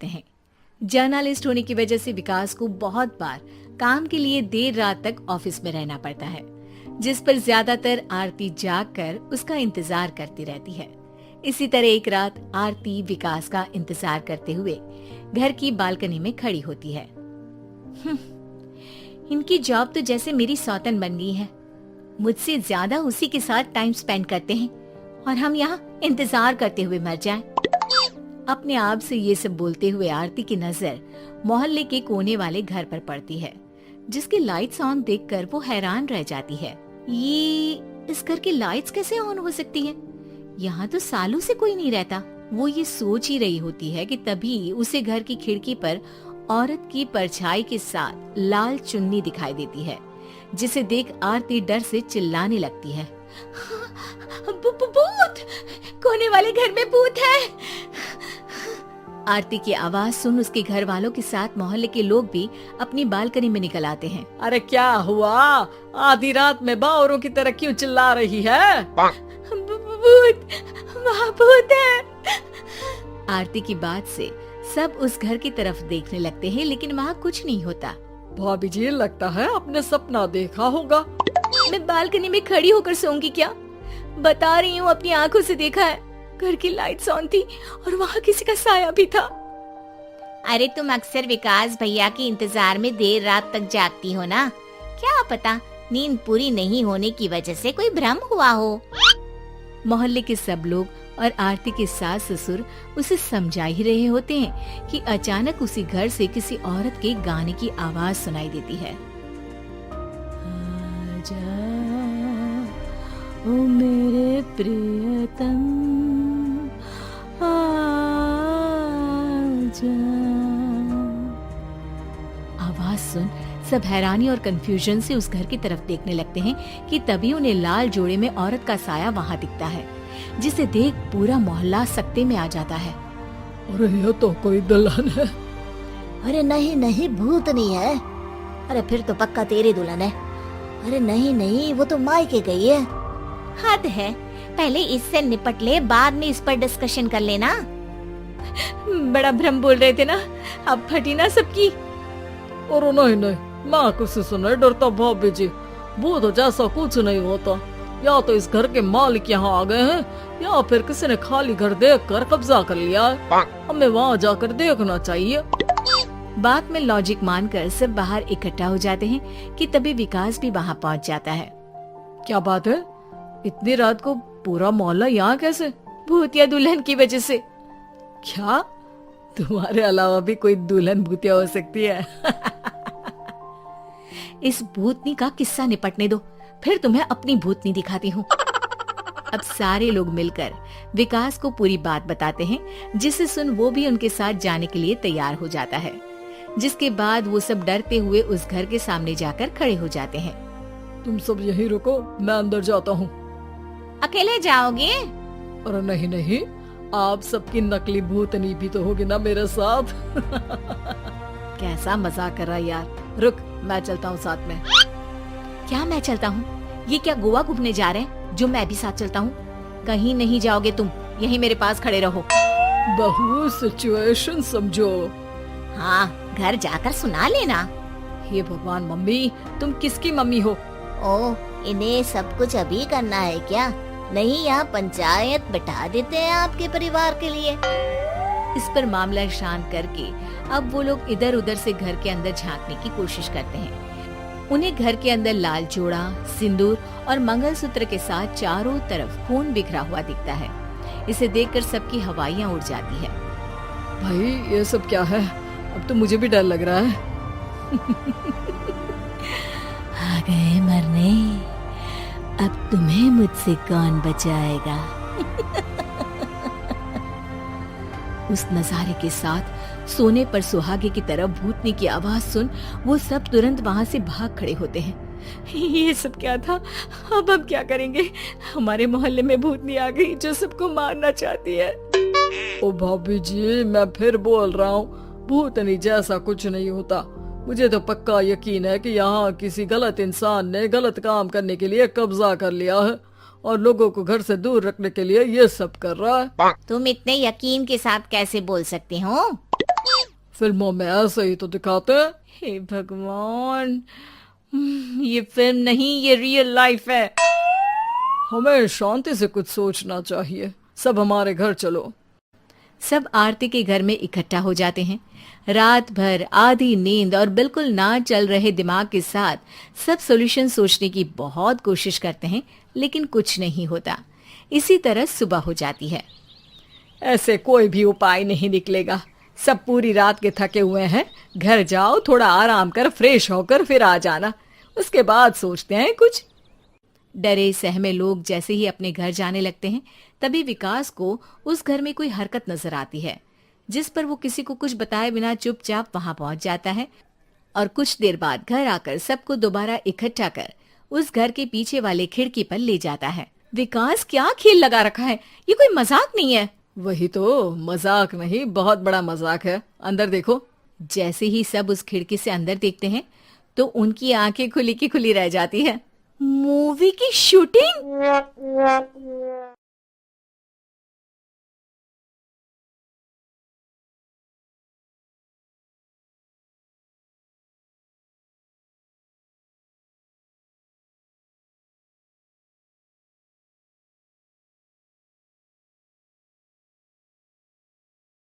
हैं। जर्नलिस्ट होने की वजह से विकास को बहुत बार काम के लिए देर रात तक ऑफिस में रहना पड़ता है, जिस पर ज्यादातर आरती जाग कर उसका इंतजार करती रहती है। इसी तरह एक रात आरती विकास का इंतजार करते हुए घर की बालकनी में खड़ी होती है। इनकी जॉब तो जैसे मेरी सौतन बन गई है। मुझसे ज्यादा उसी के साथ टाइम स्पेंड करते हैं और हम यहाँ इंतजार करते हुए मर जाएं। अपने आप से ये सब बोलते हुए आरती की नजर मोहल्ले के कोने वाले घर पर पड़ती है, जिसकी लाइट्स ऑन देखकर वो हैरान रह जाती है। ये इस घर की लाइट्स कैसे ऑन हो सकती हैं? यहाँ तो सालों से कोई नहीं रहता। वो ये सोच ही रही होती है कि तभी उसे घर की खिड़की पर औरत की परछाई के साथ लाल चुन्नी दिखाई देती है, जिसे देख आरती डर से चिल्लाने लगती है। भूत! कोने वाले घर में भूत है! आरती की आवाज सुन उसके घर वालों के साथ मोहल्ले के लोग भी अपनी बालकनी में निकल आते हैं। अरे क्या हुआ? आधी रात में बावरों की तरह क्यों चिल्ला रही है? भूत! वहाँ भूत है! आरती की बात से सब उस घर की तरफ देखने लगते हैं, लेकिन वहाँ कुछ नहीं होता। भाभी जी, लगता है आपने सपना देखा होगा। मैं बालकनी में खड़ी होकर सोऊंगी क्या? बता रही हूँ, अपनी आंखों से देखा है। घर की लाइट्स ऑन थी और वहाँ किसी का साया भी था। अरे तुम अक्सर विकास भैया के इंतजार में देर रात तक जागती हो ना, क्या पता नींद पूरी नहीं होने की वजह से कोई भ्रम हुआ हो। मोहल्ले के सब लोग और आरती के सास ससुर उसे समझा ही रहे होते हैं कि अचानक उसी घर से किसी औरत के गाने की आवाज सुनाई देती है। आजा ओ मेरे प्रियतम, आजा। आवाज सुन सब हैरानी और कंफ्यूजन से उस घर की तरफ देखने लगते हैं कि तभी उन्हें लाल जोड़े में औरत का साया वहाँ दिखता है, जिसे देख पूरा मोहल्ला सकते में आ जाता है। अरे ये तो कोई दुल्हन है। अरे नहीं नहीं, भूत नहीं है। अरे फिर तो पक्का तेरी दुल्हन है। अरे नहीं नहीं, वो तो मायके गई है। हद है, पहले इससे निपट ले, बाद में इस पर डिस्कशन कर लेना। बड़ा भ्रम बोल रहे थे ना, अब फटी ना सबकी। और नहीं नहीं, मैं किसी से नहीं डरता भाभी जी। वो तो जैसा कुछ नहीं होता। या तो इस घर के मालिक यहाँ आ गए हैं, या फिर किसी ने खाली घर देखकर कब्जा कर लिया है। हमें वहाँ जाकर देखना चाहिए। बात में लॉजिक मानकर सब बाहर इकट्ठा हो जाते हैं कि तभी विकास भी वहाँ पहुँच जाता है। क्या बात है? इतनी रात को पूरा मोहल्ला यहाँ कैसे? भूतिया दुल्हन की वजह से। क्या तुम्हारे अलावा भी कोई दुल्हन भूतिया हो सकती है? इस भूतनी का किस्सा निपटने दो, फिर तुम्हें अपनी भूतनी दिखाती हूँ। अब सारे लोग मिलकर विकास को पूरी बात बताते हैं, जिसे सुन वो भी उनके साथ जाने के लिए तैयार हो जाता है। जिसके बाद वो सब डरते हुए उस घर के सामने जाकर खड़े हो जाते हैं। तुम सब यहीं रुको, मैं अंदर जाता हूँ। अकेले जाओगे? अरे नहीं नहीं, आप सबकी नकली भूतनी भी तो होगी ना मेरे साथ। कैसा मजाक कर रहा है यार। रुक, मैं चलता हूँ साथ में। क्या मैं चलता हूँ? ये क्या गोवा घूमने जा रहे हैं जो मैं भी साथ चलता हूँ? कहीं नहीं जाओगे तुम, यहीं मेरे पास खड़े रहो। बहू सिचुएशन समझो। हाँ, घर जाकर सुना लेना। हे भगवान, मम्मी तुम किसकी मम्मी हो? ओ, इन्हें सब कुछ अभी करना है क्या? नहीं, यहाँ पंचायत बिठा देते हैं आपके परिवार के लिए। इस पर मामला शांत करके अब वो लोग इधर उधर से घर के अंदर झांकने की कोशिश करते हैं। उन्हें घर के अंदर लाल जोड़ा, सिंदूर और मंगलसूत्र के साथ चारों तरफ खून बिखरा हुआ दिखता है। इसे देखकर सबकी हवाइयां उड़ जाती है। भाई ये सब क्या है? अब तो मुझे भी डर लग रहा है। आ गए मरने, अब तुम्हें मुझसे कौन बचाएगा? उस नजारे के साथ सोने पर सुहागे की तरह भूतनी की आवाज सुन वो सब तुरंत वहाँ से भाग खड़े होते हैं। ये सब क्या था? अब हम क्या करेंगे? हमारे मोहल्ले में भूतनी आ गई जो सबको मारना चाहती है। ओ भाभी जी, मैं फिर बोल रहा हूँ, भूतनी जैसा कुछ नहीं होता। मुझे तो पक्का यकीन है कि यहाँ किसी गलत इंसान ने गलत काम करने के लिए कब्जा कर लिया है और लोगों को घर से दूर रखने के लिए ये सब कर रहा है। तुम इतने यकीन के साथ कैसे बोल सकते हो? फिल्मों में ऐसे ही तो दिखाते हैं। हे भगवान, ये फिल्म नहीं, ये रियल लाइफ है। हमें शांति से कुछ सोचना चाहिए। सब हमारे घर चलो। सब आरती के घर में इकट्ठा हो जाते हैं। रात भर आधी नींद और बिल्कुल ना चल रहे दिमाग के साथ सब सॉल्यूशन सोचने की बहुत कोशिश करते हैं, लेकिन कुछ नहीं होता। इसी तरह सुबह हो जाती है। ऐसे कोई भी उपाय नहीं निकलेगा। सब पूरी रात के थके हुए हैं। घर जाओ, थोड़ा आराम कर, फ्रेश होकर फिर आ जाना, उसके बाद सोचते हैं कुछ। डरे सहमे लोग जैसे ही अपने घर जाने लगते हैं, तभी विकास को उस घर में कोई हरकत नजर आती है, जिस पर वो किसी को कुछ बताए बिना चुपचाप वहां पहुंच जाता है और कुछ देर बाद घर आकर सबको दोबारा इकट्ठा कर उस घर के पीछे वाले खिड़की पर ले जाता है। विकास, क्या खेल लगा रखा है? ये कोई मजाक नहीं है। वही तो, मजाक नहीं, बहुत बड़ा मजाक है। अंदर देखो। जैसे ही सब उस खिड़की से अंदर देखते हैं तो उनकी आंखें खुली की खुली रह जाती है। मूवी की शूटिंग!